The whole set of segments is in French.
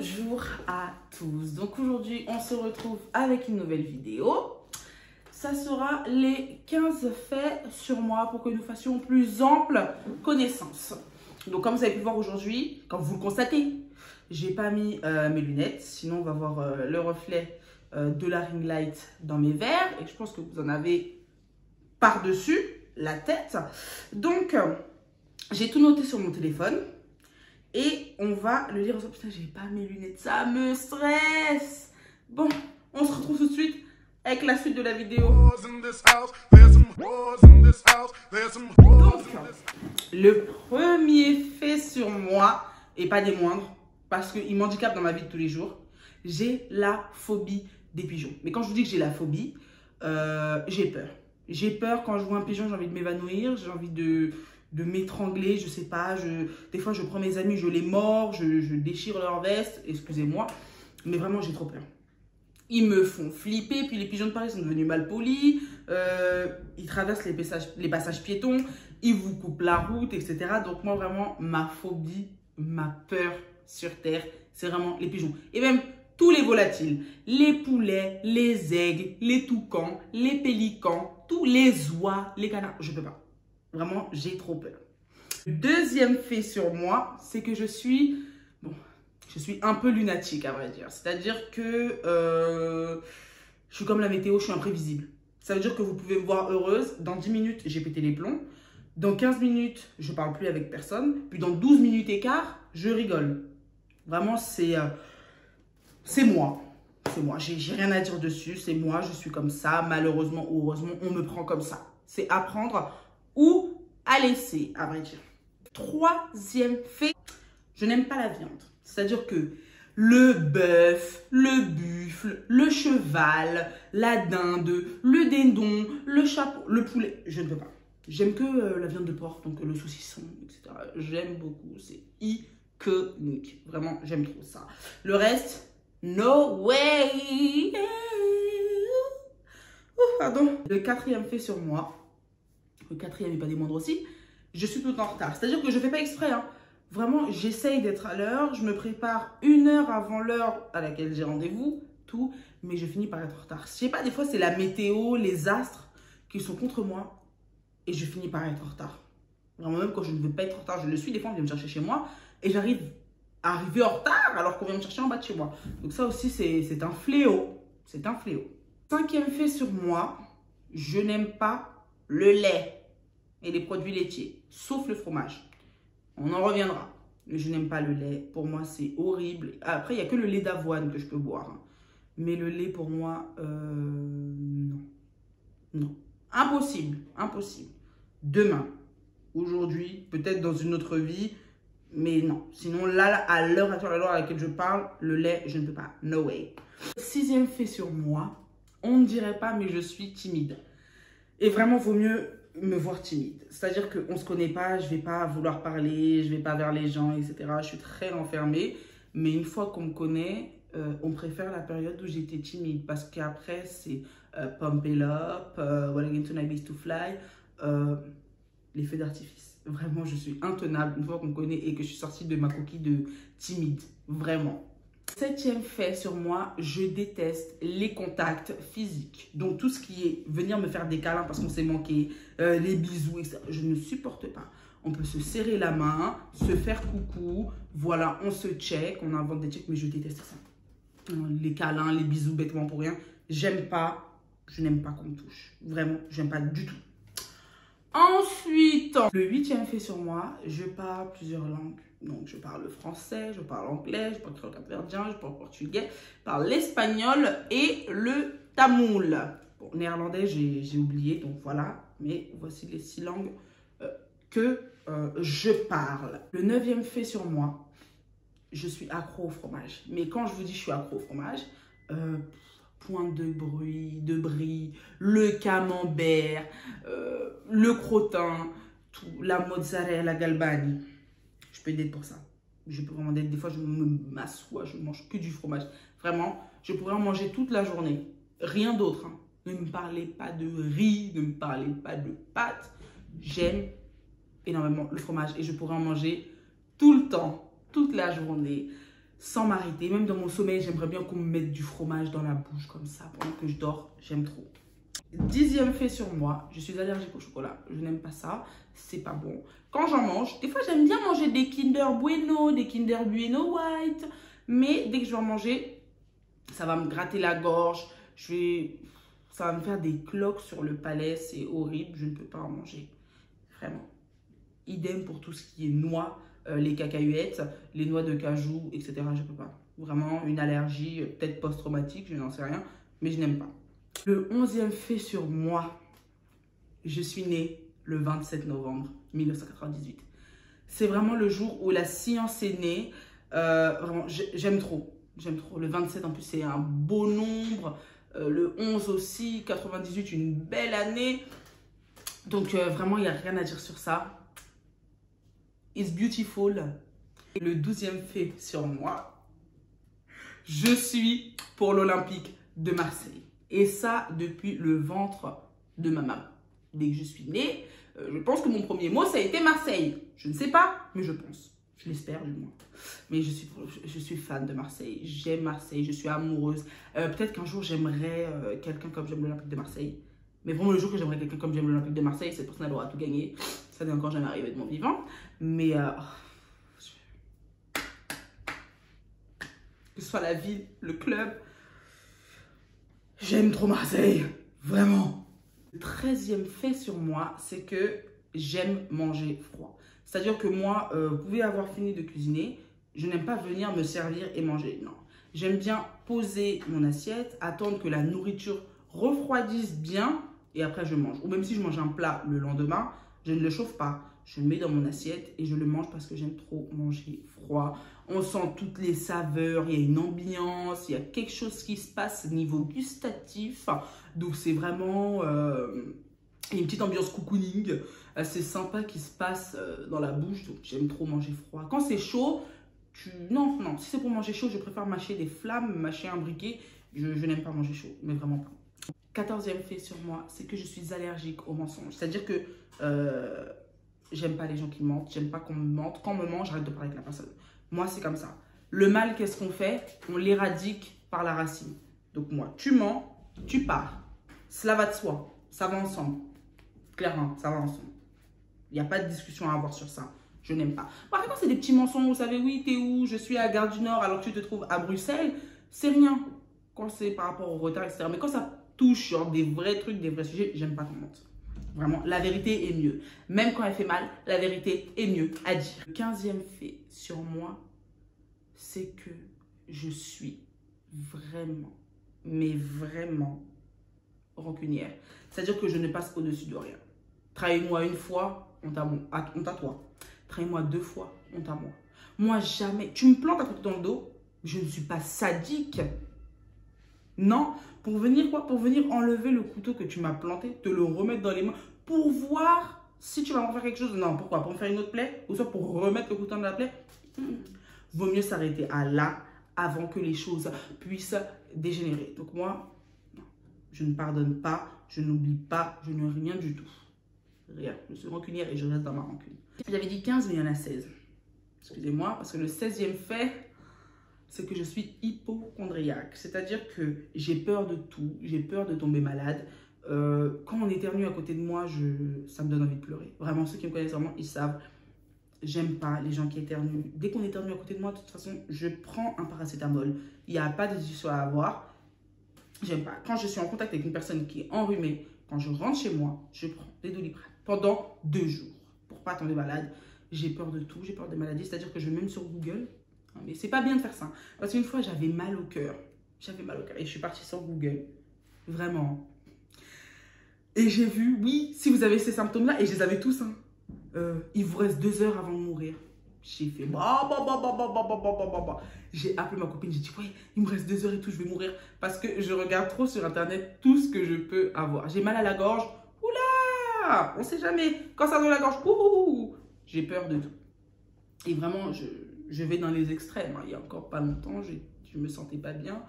Bonjour à tous. Donc aujourd'hui, on se retrouve avec une nouvelle vidéo. Ça sera les 15 faits sur moi pour que nous fassions plus ample connaissance. Donc comme vous avez pu le voir aujourd'hui, comme vous le constatez, j'ai pas mis mes lunettes. Sinon, on va voir le reflet de la ring light dans mes verres. Et je pense que vous en avez par-dessus la tête. Donc, j'ai tout noté sur mon téléphone. Et on va le lire ensemble. Putain, j'ai pas mes lunettes, ça me stresse. Bon, on se retrouve tout de suite avec la suite de la vidéo. Donc, le premier fait sur moi, et pas des moindres, parce qu'il m'handicape dans ma vie de tous les jours, j'ai la phobie des pigeons. Mais quand je vous dis que j'ai la phobie, j'ai peur. J'ai peur quand je vois un pigeon, j'ai envie de m'évanouir, j'ai envie de m'étrangler, je sais pas, des fois je prends mes amis, je les mords, je déchire leur veste, excusez-moi, mais vraiment j'ai trop peur. Ils me font flipper, puis les pigeons de Paris sont devenus mal polis, ils traversent les passages piétons, ils vous coupent la route, etc. Donc moi vraiment, ma phobie, ma peur sur terre, c'est vraiment les pigeons. Et même tous les volatiles, les poulets, les aigles, les toucans, les pélicans, tous les oies, les canards, je peux pas. Vraiment, j'ai trop peur. Le deuxième fait sur moi, c'est que je suis un peu lunatique à vrai dire. C'est-à-dire que je suis comme la météo, je suis imprévisible. Ça veut dire que vous pouvez me voir heureuse. Dans 10 minutes, j'ai pété les plombs. Dans 15 minutes, je parle plus avec personne. Puis dans 12 minutes et quart, je rigole. Vraiment, c'est moi. C'est moi. J'ai rien à dire dessus. C'est moi, je suis comme ça. Malheureusement ou heureusement, on me prend comme ça. C'est apprendre ou à laisser, à vrai dire. Troisième fait, je n'aime pas la viande. C'est-à-dire que le bœuf, le buffle, le cheval, la dinde, le dindon, le chapeau, le poulet, je ne peux pas. J'aime que la viande de porc, donc le saucisson, etc. J'aime beaucoup, c'est iconique. Vraiment, j'aime trop ça. Le reste, no way. Pardon. Le quatrième fait sur moi, le quatrième et pas des moindres aussi, je suis tout le temps en retard. C'est-à-dire que je ne fais pas exprès. Hein. Vraiment, j'essaye d'être à l'heure. Je me prépare 1 heure avant l'heure à laquelle j'ai rendez-vous, tout. Mais je finis par être en retard. Je sais pas, des fois, c'est la météo, les astres qui sont contre moi. Et je finis par être en retard. Vraiment, même quand je ne veux pas être en retard, je le suis. Des fois, on vient me chercher chez moi. Et j'arrive à arriver en retard alors qu'on vient me chercher en bas de chez moi. Donc ça aussi, c'est un fléau. C'est un fléau. Cinquième fait sur moi, je n'aime pas le lait et les produits laitiers, sauf le fromage. On en reviendra. Mais je n'aime pas le lait. Pour moi, c'est horrible. Après, il n'y a que le lait d'avoine que je peux boire. Hein. Mais le lait, pour moi, non. Non. Impossible. Impossible. Demain. Aujourd'hui. Peut-être dans une autre vie. Mais non. Sinon, là, à l'heure actuelle, à l'heure à laquelle je parle, le lait, je ne peux pas. No way. Sixième fait sur moi. On ne dirait pas, mais je suis timide. Et vraiment, vaut mieux me voir timide. C'est-à-dire qu'on ne se connaît pas, je ne vais pas vouloir parler, je ne vais pas vers les gens, etc. Je suis très renfermée. Mais une fois qu'on me connaît, on préfère la période où j'étais timide. Parce qu'après, c'est Pump It Up, What Again Tonight Beats to Fly, les feux d'artifice. Vraiment, je suis intenable une fois qu'on me connaît et que je suis sortie de ma coquille de timide. Vraiment. Septième fait sur moi, je déteste les contacts physiques. Donc tout ce qui est venir me faire des câlins parce qu'on s'est manqué, les bisous, etc. Je ne supporte pas. On peut se serrer la main, se faire coucou, voilà, on se check, on invente des checks, mais je déteste ça. Les câlins, les bisous bêtement pour rien, j'aime pas, je n'aime pas qu'on me touche. Vraiment, j'aime pas du tout. Ensuite, le huitième fait sur moi, je parle plusieurs langues. Donc, je parle le français, je parle anglais, je parle créole capverdien, je parle portugais, je parle l'espagnol et le tamoul. Bon, néerlandais, j'ai oublié, donc voilà. Mais voici les 6 langues que je parle. Le 9e fait sur moi, je suis accro au fromage. Mais quand je vous dis je suis accro au fromage, pointe de brie, le camembert, le crottin, tout, la mozzarella, la galbani. Je peux être pour ça. Je peux vraiment être. Des fois, je m'assois, je mange que du fromage. Vraiment, je pourrais en manger toute la journée. Rien d'autre. Hein. Ne me parlez pas de riz, ne me parlez pas de pâtes. J'aime énormément le fromage et je pourrais en manger tout le temps, toute la journée. sans m'arrêter. Même dans mon sommeil, j'aimerais bien qu'on me mette du fromage dans la bouche comme ça pendant que je dors. J'aime trop. 10e fait sur moi, je suis allergique au chocolat. Je n'aime pas ça, c'est pas bon. Quand j'en mange, des fois j'aime bien manger des Kinder Bueno, des Kinder Bueno White. Mais dès que je vais en manger, ça va me gratter la gorge. Ça va me faire des cloques sur le palais, c'est horrible. Je ne peux pas en manger, vraiment. Idem pour tout ce qui est noix, les cacahuètes, les noix de cajou, etc. Je ne peux pas. Vraiment une allergie, peut-être post-traumatique, je n'en sais rien, mais je n'aime pas. Le 11e fait sur moi, je suis née le 27 novembre 1998. C'est vraiment le jour où la science est née. Vraiment, j'aime trop. J'aime trop. Le 27 en plus, c'est un beau nombre. Le 11 aussi, 98, une belle année. Donc vraiment, il n'y a rien à dire sur ça. It's beautiful. Le 12e fait sur moi, je suis pour l'Olympique de Marseille. Et ça, depuis le ventre de ma maman. Dès que je suis née, je pense que mon premier mot, ça a été Marseille. Je ne sais pas, mais je pense. Je l'espère, du moins. Mais je suis fan de Marseille. J'aime Marseille, je suis amoureuse. Peut-être qu'un jour, j'aimerais quelqu'un comme j'aime l'Olympique de Marseille. Mais vraiment, le jour que j'aimerais quelqu'un comme j'aime l'Olympique de Marseille, cette personne, elle aura tout gagné. Ça n'est encore jamais arrivé de mon vivant. Mais que ce soit la ville, le club, j'aime trop Marseille. Vraiment. Le 13e fait sur moi, c'est que j'aime manger froid. C'est-à-dire que moi, vous pouvez avoir fini de cuisiner, je n'aime pas venir me servir et manger. Non. J'aime bien poser mon assiette, attendre que la nourriture refroidisse bien et après je mange. Ou même si je mange un plat le lendemain, je ne le chauffe pas. Je le mets dans mon assiette et je le mange parce que j'aime trop manger froid. On sent toutes les saveurs, il y a une ambiance, il y a quelque chose qui se passe au niveau gustatif. Donc c'est vraiment une petite ambiance cocooning, assez sympa qui se passe dans la bouche. Donc j'aime trop manger froid. Quand c'est chaud, non, si c'est pour manger chaud, je préfère mâcher des flammes, mâcher un briquet. Je n'aime pas manger chaud, mais vraiment pas. 14e fait sur moi, c'est que je suis allergique aux mensonges. C'est-à-dire que j'aime pas les gens qui mentent, j'aime pas qu'on me mente. Quand on me ment, j'arrête de parler avec la personne. Moi, c'est comme ça. Le mal, qu'est-ce qu'on fait? On l'éradique par la racine. Donc moi, tu mens, tu pars. Cela va de soi, ça va ensemble. Clairement, ça va ensemble. Il n'y a pas de discussion à avoir sur ça. Je n'aime pas. Par contre, c'est des petits mensonges, vous savez, oui, t'es où? Je suis à Gare du Nord alors que tu te trouves à Bruxelles. C'est rien. Quand c'est par rapport au retard, etc. Mais quand ça touche genre des vrais trucs, des vrais sujets, j'aime pas qu'on mente. Vraiment, la vérité est mieux. Même quand elle fait mal, la vérité est mieux à dire. Le 15e fait sur moi, c'est que je suis vraiment, mais vraiment rancunière. C'est-à-dire que je ne passe au-dessus de rien. Trahis-moi une fois, honte à toi. Trahis-moi 2 fois, honte à moi. Moi, jamais. Tu me plantes un couteau dans le dos, je ne suis pas sadique. Non, pour venir quoi? Pour venir enlever le couteau que tu m'as planté, te le remettre dans les mains, pour voir si tu vas m'en faire quelque chose. Non, pourquoi? Pour me faire une autre plaie? Ou soit pour remettre le couteau dans la plaie? Vaut mieux s'arrêter à là, avant que les choses puissent dégénérer. Donc moi, non, je ne pardonne pas, je n'oublie pas, je ne rien du tout. Rien. Je suis rancunière et je reste dans ma rancune. J'avais dit 15, mais il y en a 16. Excusez-moi, parce que le 16e fait, c'est que je suis hypochondriaque. C'est-à-dire que j'ai peur de tout, j'ai peur de tomber malade. Quand on éternue à côté de moi, ça me donne envie de pleurer. Vraiment, ceux qui me connaissent vraiment, ils savent. J'aime pas les gens qui éternuent. Dès qu'on éternue à côté de moi, de toute façon, je prends un paracétamol. Il n'y a pas de discussion à avoir. J'aime pas. Quand je suis en contact avec une personne qui est enrhumée, quand je rentre chez moi, je prends des Doliprane pendant 2 jours pour pas tomber malade. J'ai peur de tout, j'ai peur des maladies. C'est-à-dire que je vais même sur Google. Mais c'est pas bien de faire ça. Parce qu'une fois, j'avais mal au cœur. J'avais mal au cœur. Et je suis partie sur Google. Vraiment. Et j'ai vu, oui, si vous avez ces symptômes-là, et je les avais tous, hein, il vous reste 2 heures avant de mourir. J'ai fait J'ai appelé ma copine, j'ai dit ouais, il me reste 2 heures et tout, je vais mourir. Parce que je regarde trop sur internet tout ce que je peux avoir. J'ai mal à la gorge. Oula, on sait jamais. Quand ça dans la gorge, j'ai peur de tout. Et vraiment, je vais dans les extrêmes. Il y a encore pas longtemps, je me sentais pas bien.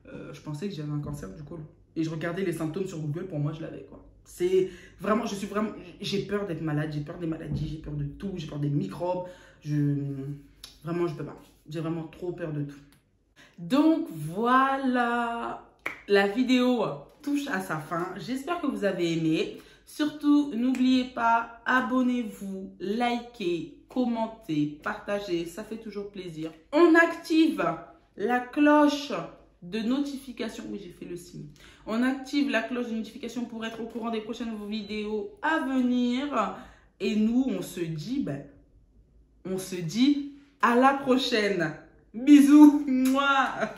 Je pensais que j'avais un cancer du côlon. Et je regardais les symptômes sur Google, pour moi je l'avais quoi. C'est vraiment, j'ai peur d'être malade, j'ai peur des maladies, j'ai peur de tout, j'ai peur des microbes. Vraiment, je peux pas. J'ai vraiment trop peur de tout. Donc voilà, la vidéo touche à sa fin. J'espère que vous avez aimé. Surtout, n'oubliez pas, abonnez-vous, likez, commentez, partagez. Ça fait toujours plaisir. On active la cloche de notification. Oui, j'ai fait le signe. On active la cloche de notification pour être au courant des prochaines vidéos à venir. Et nous, on se dit à la prochaine. Bisous. Mouah.